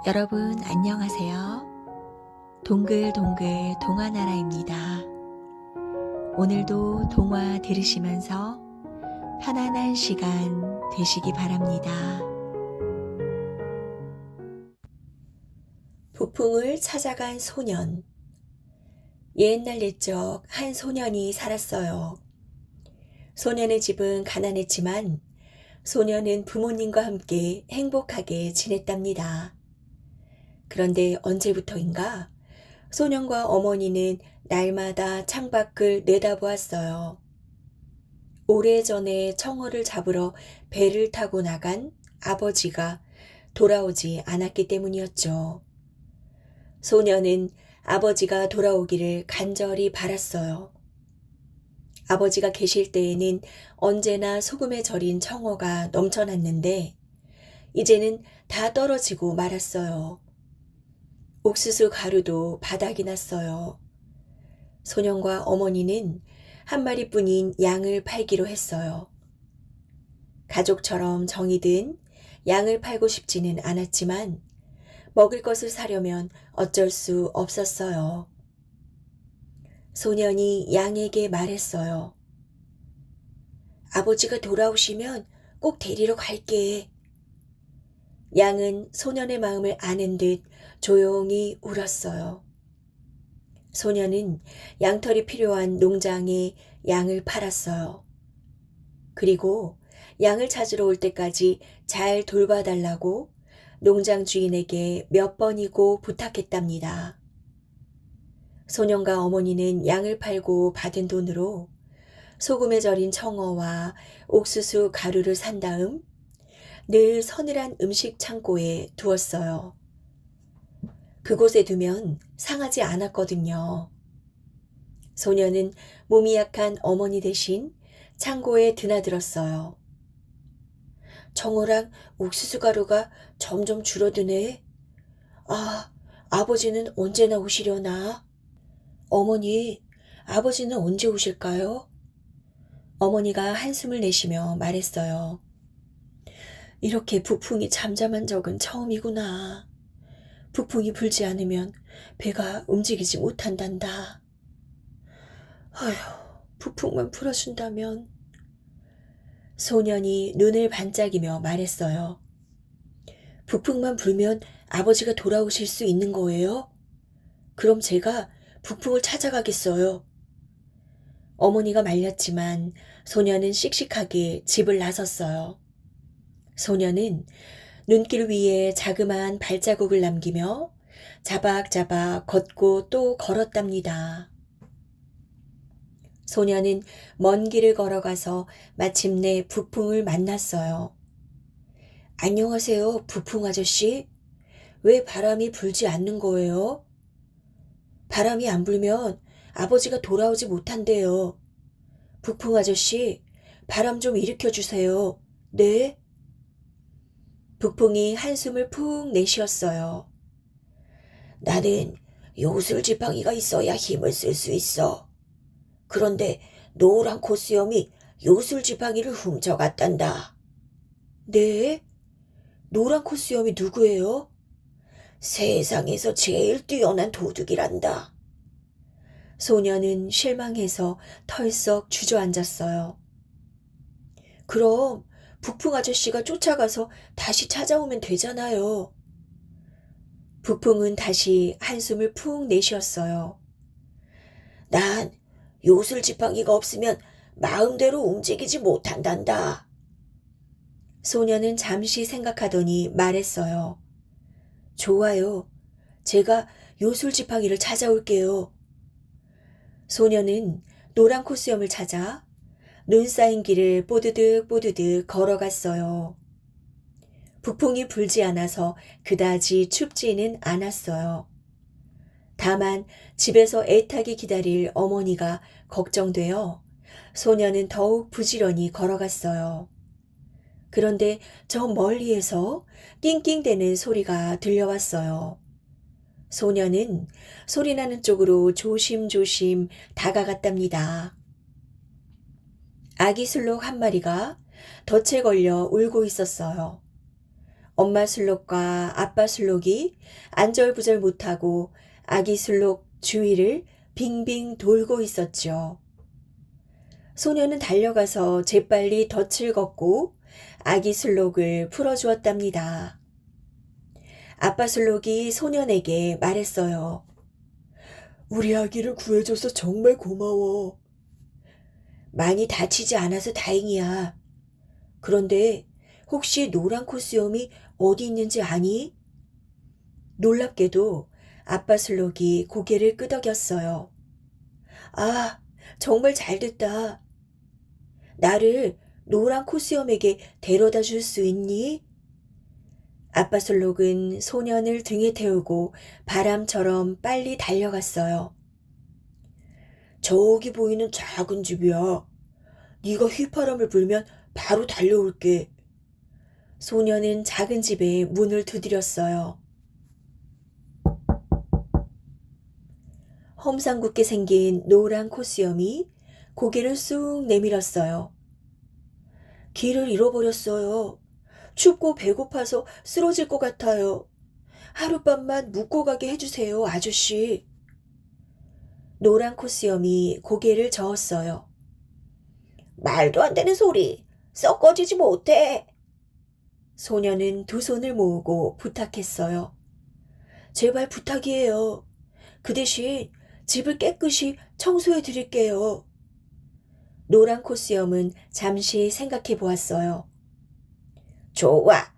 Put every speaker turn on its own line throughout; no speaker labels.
여러분 안녕하세요. 동글동글 동화나라입니다. 오늘도 동화 들으시면서 편안한 시간 되시기 바랍니다. 북풍을 찾아간 소년. 옛날 옛적 한 소년이 살았어요. 소년의 집은 가난했지만 소년은 부모님과 함께 행복하게 지냈답니다. 그런데 언제부터인가 소년과 어머니는 날마다 창밖을 내다보았어요. 오래전에 청어를 잡으러 배를 타고 나간 아버지가 돌아오지 않았기 때문이었죠. 소년은 아버지가 돌아오기를 간절히 바랐어요. 아버지가 계실 때에는 언제나 소금에 절인 청어가 넘쳐났는데 이제는 다 떨어지고 말았어요. 옥수수 가루도 바닥이 났어요. 소년과 어머니는 한 마리뿐인 양을 팔기로 했어요. 가족처럼 정이 든 양을 팔고 싶지는 않았지만 먹을 것을 사려면 어쩔 수 없었어요. 소년이 양에게 말했어요. 아버지가 돌아오시면 꼭 데리러 갈게. 양은 소년의 마음을 아는 듯 조용히 울었어요. 소년은 양털이 필요한 농장에 양을 팔았어요. 그리고 양을 찾으러 올 때까지 잘 돌봐달라고 농장 주인에게 몇 번이고 부탁했답니다. 소년과 어머니는 양을 팔고 받은 돈으로 소금에 절인 청어와 옥수수 가루를 산 다음 늘 서늘한 음식 창고에 두었어요. 그곳에 두면 상하지 않았거든요. 소년은 몸이 약한 어머니 대신 창고에 드나들었어요. 청어랑 옥수수 가루가 점점 줄어드네. 아버지는 언제나 오시려나? 어머니, 아버지는 언제 오실까요? 어머니가 한숨을 내쉬며 말했어요. 이렇게 북풍이 잠잠한 적은 처음이구나. 북풍이 불지 않으면 배가 움직이지 못한단다. 아휴, 북풍만 불어준다면. 소년이 눈을 반짝이며 말했어요. 북풍만 불면 아버지가 돌아오실 수 있는 거예요? 그럼 제가 북풍을 찾아가겠어요. 어머니가 말렸지만 소년은 씩씩하게 집을 나섰어요. 소년은 눈길 위에 자그마한 발자국을 남기며 자박자박 걷고 또 걸었답니다. 소년은 먼 길을 걸어가서 마침내 북풍을 만났어요. 안녕하세요, 북풍 아저씨. 왜 바람이 불지 않는 거예요? 바람이 안 불면 아버지가 돌아오지 못한대요. 북풍 아저씨, 바람 좀 일으켜 주세요. 네? 북풍이 한숨을 푹 내쉬었어요. 나는 요술지팡이가 있어야 힘을 쓸 수 있어. 그런데 노란 코수염이 요술지팡이를 훔쳐갔단다. 네? 노란 코수염이 누구예요? 세상에서 제일 뛰어난 도둑이란다. 소년은 실망해서 털썩 주저앉았어요. 그럼 북풍 아저씨가 쫓아가서 다시 찾아오면 되잖아요. 북풍은 다시 한숨을 푹 내쉬었어요. 난 요술지팡이가 없으면 마음대로 움직이지 못한단다. 소년은 잠시 생각하더니 말했어요. 좋아요. 제가 요술지팡이를 찾아올게요. 소년은 노란 코수염을 찾아 눈 쌓인 길을 뽀드득 뽀드득 걸어갔어요. 북풍이 불지 않아서 그다지 춥지는 않았어요. 다만 집에서 애타게 기다릴 어머니가 걱정되어 소년은 더욱 부지런히 걸어갔어요. 그런데 저 멀리에서 낑낑대는 소리가 들려왔어요. 소년은 소리나는 쪽으로 조심조심 다가갔답니다. 아기 술록 한 마리가 덫에 걸려 울고 있었어요. 엄마 술록과 아빠 술록이 안절부절 못하고 아기 술록 주위를 빙빙 돌고 있었죠. 소녀는 달려가서 재빨리 덫을 걷고 아기 술록을 풀어주었답니다. 아빠 술록이 소년에게 말했어요. 우리 아기를 구해줘서 정말 고마워. 많이 다치지 않아서 다행이야. 그런데 혹시 노란 코수염이 어디 있는지 아니? 놀랍게도 아빠 술록이 고개를 끄덕였어요. 아, 정말 잘 됐다. 나를 노란 코수염에게 데려다 줄 수 있니? 아빠 술록은 소년을 등에 태우고 바람처럼 빨리 달려갔어요. 저기 보이는 작은 집이야. 네가 휘파람을 불면 바로 달려올게. 소년은 작은 집에 문을 두드렸어요. 험상궂게 생긴 노란 코수염이 고개를 쑥 내밀었어요. 길을 잃어버렸어요. 춥고 배고파서 쓰러질 것 같아요. 하룻밤만 묵고 가게 해주세요, 아저씨. 노란 코수염이 고개를 저었어요. 말도 안 되는 소리. 썩어지지 못해. 소녀는 두 손을 모으고 부탁했어요. 제발 부탁이에요. 그 대신 집을 깨끗이 청소해 드릴게요. 노란 코수염은 잠시 생각해 보았어요. 좋아.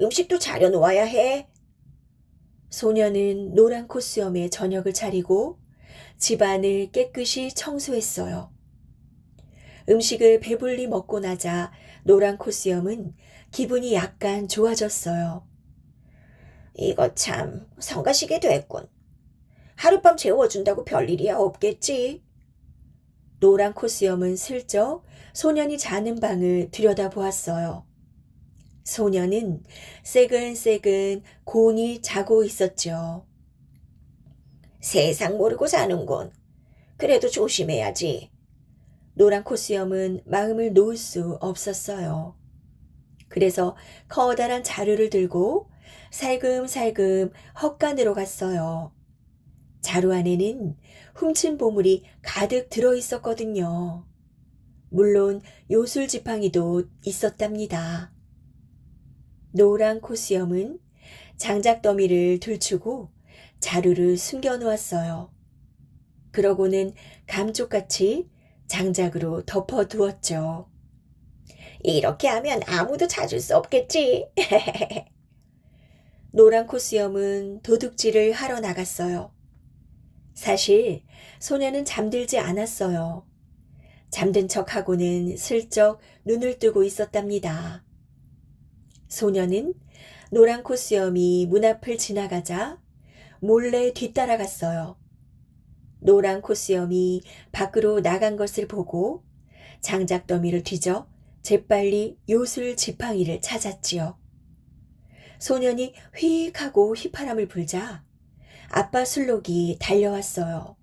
음식도 차려놓아야 해. 소녀는 노란 코수염의 저녁을 차리고 집안을 깨끗이 청소했어요. 음식을 배불리 먹고 나자 노란 코수염은 기분이 약간 좋아졌어요. 이거 참 성가시게 됐군. 하룻밤 재워준다고 별일이야 없겠지. 노란 코수염은 슬쩍 소년이 자는 방을 들여다보았어요. 소년은 새근새근 곤히 자고 있었죠. 세상 모르고 사는군. 그래도 조심해야지. 노란 코수염은 마음을 놓을 수 없었어요. 그래서 커다란 자루를 들고 살금살금 헛간으로 갔어요. 자루 안에는 훔친 보물이 가득 들어 있었거든요. 물론 요술 지팡이도 있었답니다. 노란 코수염은 장작 더미를 들추고 자루를 숨겨 놓았어요. 그러고는 감쪽같이 장작으로 덮어두었죠. 이렇게 하면 아무도 찾을 수 없겠지. 노란 코수염은 도둑질을 하러 나갔어요. 사실 소녀는 잠들지 않았어요. 잠든 척하고는 슬쩍 눈을 뜨고 있었답니다. 소녀는 노란 코수염이 문 앞을 지나가자 몰래 뒤따라갔어요. 노란 코수염이 밖으로 나간 것을 보고 장작더미를 뒤져 재빨리 요술 지팡이를 찾았지요. 소년이 휙 하고 휘파람을 불자 아빠 술록이 달려왔어요.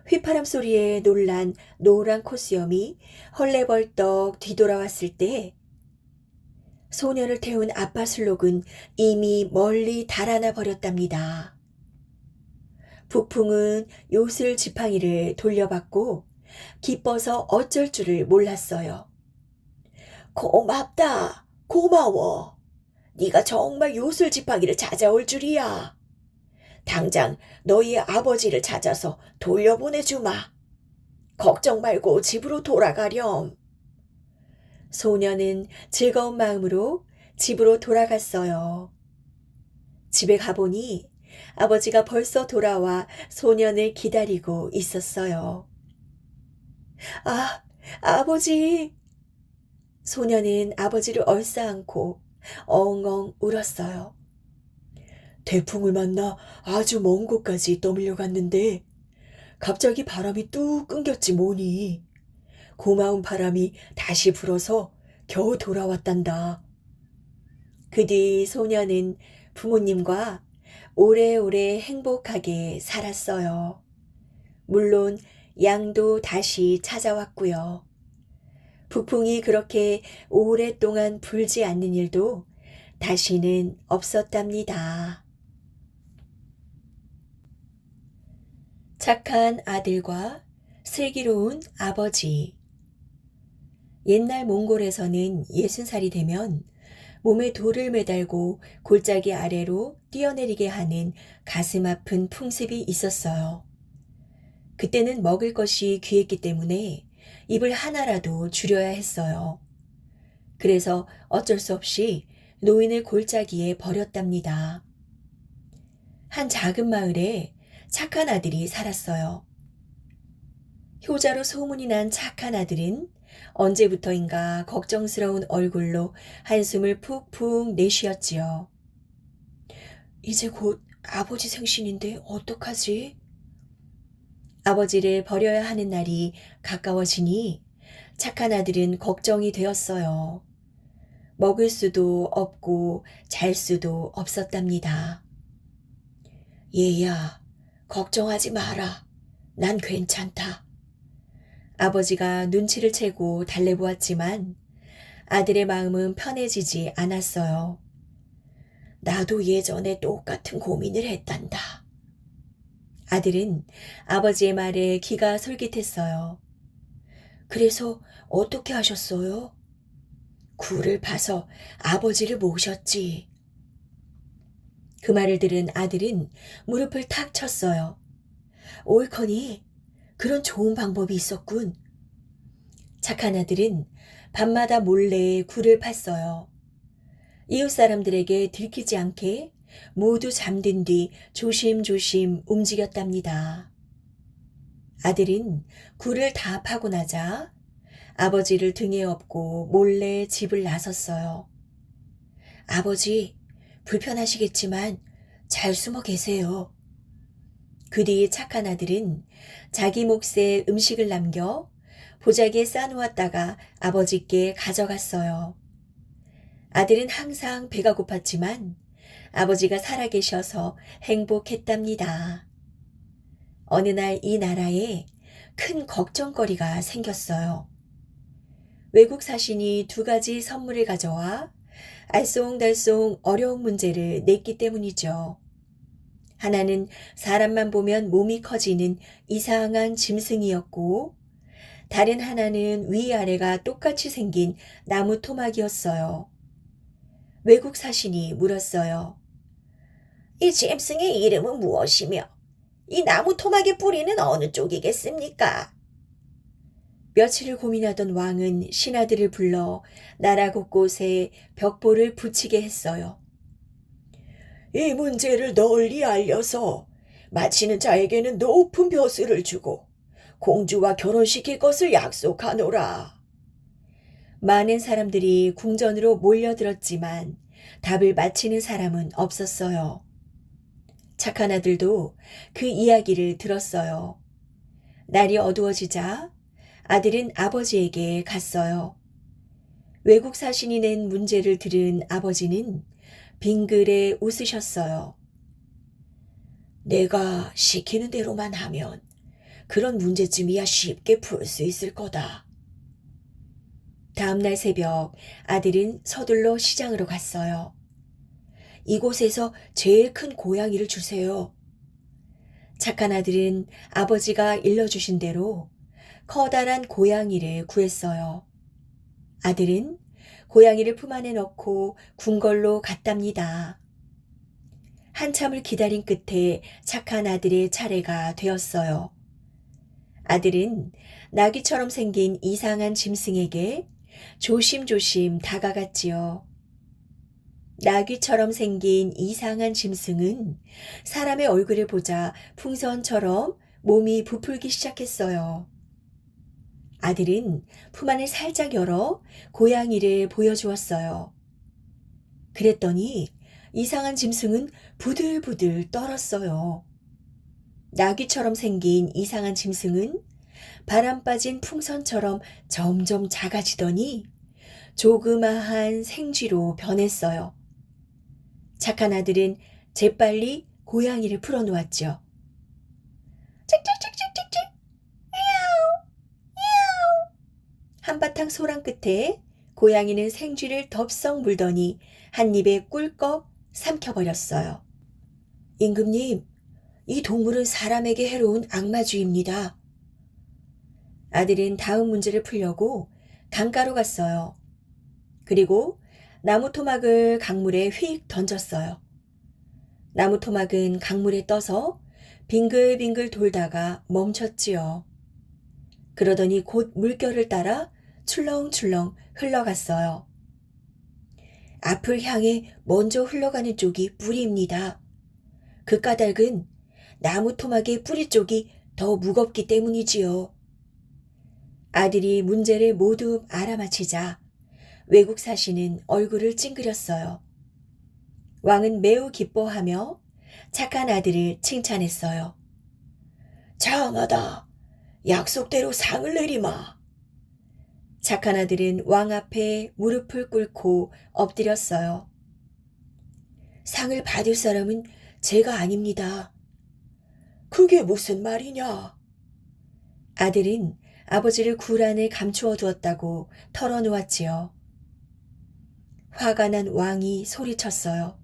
휘파람 소리에 놀란 노란 코수염이 헐레벌떡 뒤돌아왔을 때 소년을 태운 아빠 술록은 이미 멀리 달아나 버렸답니다. 북풍은 요술 지팡이를 돌려받고 기뻐서 어쩔 줄을 몰랐어요. 고맙다. 고마워. 네가 정말 요술 지팡이를 찾아올 줄이야. 당장 너희 아버지를 찾아서 돌려보내주마. 걱정 말고 집으로 돌아가렴. 소녀는 즐거운 마음으로 집으로 돌아갔어요. 집에 가보니 아버지가 벌써 돌아와 소년을 기다리고 있었어요. 아, 아버지! 소년은 아버지를 얼싸안고 엉엉 울었어요. 태풍을 만나 아주 먼 곳까지 떠밀려 갔는데 갑자기 바람이 뚝 끊겼지 뭐니. 고마운 바람이 다시 불어서 겨우 돌아왔단다. 그 뒤 소년은 부모님과 오래오래 행복하게 살았어요. 물론 양도 다시 찾아왔고요. 북풍이 그렇게 오랫동안 불지 않는 일도 다시는 없었답니다. 착한 아들과 슬기로운 아버지. 옛날 몽골에서는 60살이 되면 몸에 돌을 매달고 골짜기 아래로 뛰어내리게 하는 가슴 아픈 풍습이 있었어요. 그때는 먹을 것이 귀했기 때문에 입을 하나라도 줄여야 했어요. 그래서 어쩔 수 없이 노인을 골짜기에 버렸답니다. 한 작은 마을에 착한 아들이 살았어요. 효자로 소문이 난 착한 아들은 언제부터인가 걱정스러운 얼굴로 한숨을 푹푹 내쉬었지요. 이제 곧 아버지 생신인데 어떡하지? 아버지를 버려야 하는 날이 가까워지니 착한 아들은 걱정이 되었어요. 먹을 수도 없고 잘 수도 없었답니다. 얘야, 걱정하지 마라. 난 괜찮다. 아버지가 눈치를 채고 달래보았지만 아들의 마음은 편해지지 않았어요. 나도 예전에 똑같은 고민을 했단다. 아들은 아버지의 말에 귀가 솔깃했어요. 그래서 어떻게 하셨어요? 굴을 파서 아버지를 모셨지. 그 말을 들은 아들은 무릎을 탁 쳤어요. 옳거니 그런 좋은 방법이 있었군. 착한 아들은 밤마다 몰래 굴을 팠어요. 이웃 사람들에게 들키지 않게 모두 잠든 뒤 조심조심 움직였답니다. 아들은 굴을 다 파고 나자 아버지를 등에 업고 몰래 집을 나섰어요. 아버지, 불편하시겠지만 잘 숨어 계세요. 그 뒤 착한 아들은 자기 몫에 음식을 남겨 보자기에 싸놓았다가 아버지께 가져갔어요. 아들은 항상 배가 고팠지만 아버지가 살아계셔서 행복했답니다. 어느 날 이 나라에 큰 걱정거리가 생겼어요. 외국 사신이 2가지 선물을 가져와 알쏭달쏭 어려운 문제를 냈기 때문이죠. 하나는 사람만 보면 몸이 커지는 이상한 짐승이었고, 다른 하나는 위아래가 똑같이 생긴 나무 토막이었어요. 외국 사신이 물었어요. 이 짐승의 이름은 무엇이며 이 나무 토막의 뿌리는 어느 쪽이겠습니까? 며칠을 고민하던 왕은 신하들을 불러 나라 곳곳에 벽보를 붙이게 했어요. 이 문제를 널리 알려서 맞히는 자에게는 높은 벼슬을 주고 공주와 결혼시킬 것을 약속하노라. 많은 사람들이 궁전으로 몰려들었지만 답을 맞히는 사람은 없었어요. 착한 아들도 그 이야기를 들었어요. 날이 어두워지자 아들은 아버지에게 갔어요. 외국 사신이 낸 문제를 들은 아버지는 빙그레 웃으셨어요. 내가 시키는 대로만 하면 그런 문제쯤이야 쉽게 풀 수 있을 거다. 다음날 새벽 아들은 서둘러 시장으로 갔어요. 이곳에서 제일 큰 고양이를 주세요. 착한 아들은 아버지가 일러주신 대로 커다란 고양이를 구했어요. 아들은 고양이를 품 안에 넣고 궁궐로 갔답니다. 한참을 기다린 끝에 착한 아들의 차례가 되었어요. 아들은 나귀처럼 생긴 이상한 짐승에게 조심조심 다가갔지요. 나귀처럼 생긴 이상한 짐승은 사람의 얼굴을 보자 풍선처럼 몸이 부풀기 시작했어요. 아들은 품 안을 살짝 열어 고양이를 보여주었어요. 그랬더니 이상한 짐승은 부들부들 떨었어요. 나귀처럼 생긴 이상한 짐승은 바람 빠진 풍선처럼 점점 작아지더니 조그마한 생쥐로 변했어요. 착한 아들은 재빨리 고양이를 풀어놓았죠. 찍찍찍찍찍찍! 한바탕 소란 끝에 고양이는 생쥐를 덥석 물더니 한 입에 꿀꺽 삼켜버렸어요. 임금님, 이 동물은 사람에게 해로운 악마주의입니다. 아들은 다음 문제를 풀려고 강가로 갔어요. 그리고 나무 토막을 강물에 휙 던졌어요. 나무 토막은 강물에 떠서 빙글빙글 돌다가 멈췄지요. 그러더니 곧 물결을 따라 출렁출렁 흘러갔어요. 앞을 향해 먼저 흘러가는 쪽이 뿌리입니다. 그 까닭은 나무 토막의 뿌리 쪽이 더 무겁기 때문이지요. 아들이 문제를 모두 알아맞히자 외국 사신은 얼굴을 찡그렸어요. 왕은 매우 기뻐하며 착한 아들을 칭찬했어요. 장하다. 약속대로 상을 내리마. 착한 아들은 왕 앞에 무릎을 꿇고 엎드렸어요. 상을 받을 사람은 제가 아닙니다. 그게 무슨 말이냐? 아들은 아버지를 굴 안에 감추어 두었다고 털어놓았지요. 화가 난 왕이 소리쳤어요.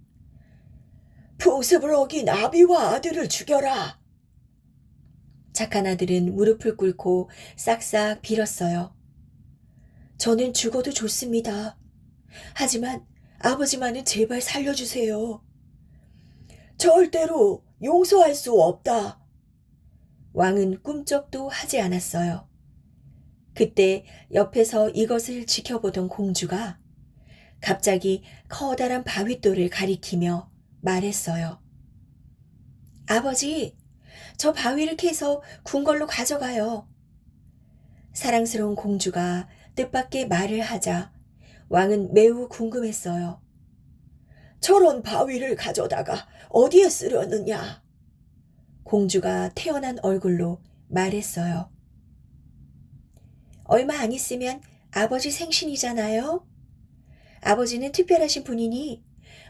풍습을 어긴 아비와 아들을 죽여라. 착한 아들은 무릎을 꿇고 싹싹 빌었어요. 저는 죽어도 좋습니다. 하지만 아버지만은 제발 살려주세요. 절대로 용서할 수 없다. 왕은 꿈쩍도 하지 않았어요. 그때 옆에서 이것을 지켜보던 공주가 갑자기 커다란 바윗돌을 가리키며 말했어요. 아버지, 저 바위를 캐서 궁궐로 가져가요. 사랑스러운 공주가 뜻밖의 말을 하자 왕은 매우 궁금했어요. 저런 바위를 가져다가 어디에 쓰려느냐? 공주가 태어난 얼굴로 말했어요. 얼마 안 있으면 아버지 생신이잖아요. 아버지는 특별하신 분이니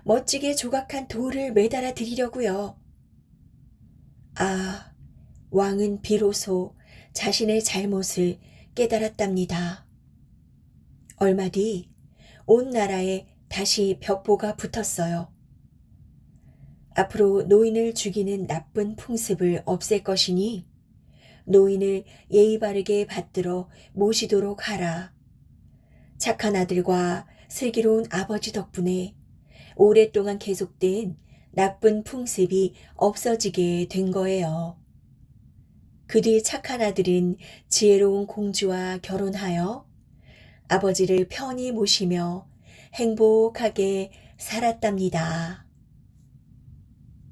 멋지게 조각한 돌을 매달아 드리려고요. 아, 왕은 비로소 자신의 잘못을 깨달았답니다. 얼마 뒤 온 나라에 다시 벽보가 붙었어요. 앞으로 노인을 죽이는 나쁜 풍습을 없앨 것이니 노인을 예의 바르게 받들어 모시도록 하라. 착한 아들과 슬기로운 아버지 덕분에 오랫동안 계속된 나쁜 풍습이 없어지게 된 거예요. 그 뒤 착한 아들은 지혜로운 공주와 결혼하여 아버지를 편히 모시며 행복하게 살았답니다.